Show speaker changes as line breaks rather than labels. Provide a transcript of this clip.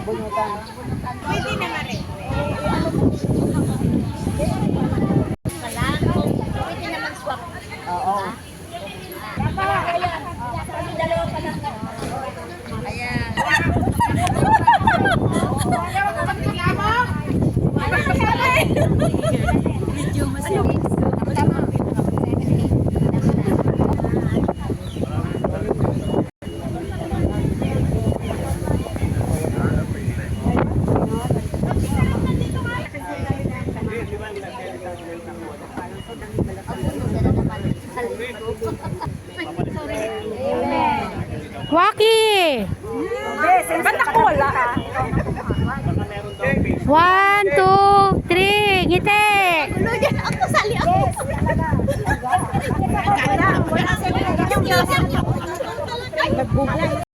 Bunutan.
Pwede naman rin. Pwede naman swap.
Oo.
Ayan. Medyo masaya.
Waki!
Ba't ako wala?
1, 2, 3, ngiti!
Ako sali ako.
Nagbubulay.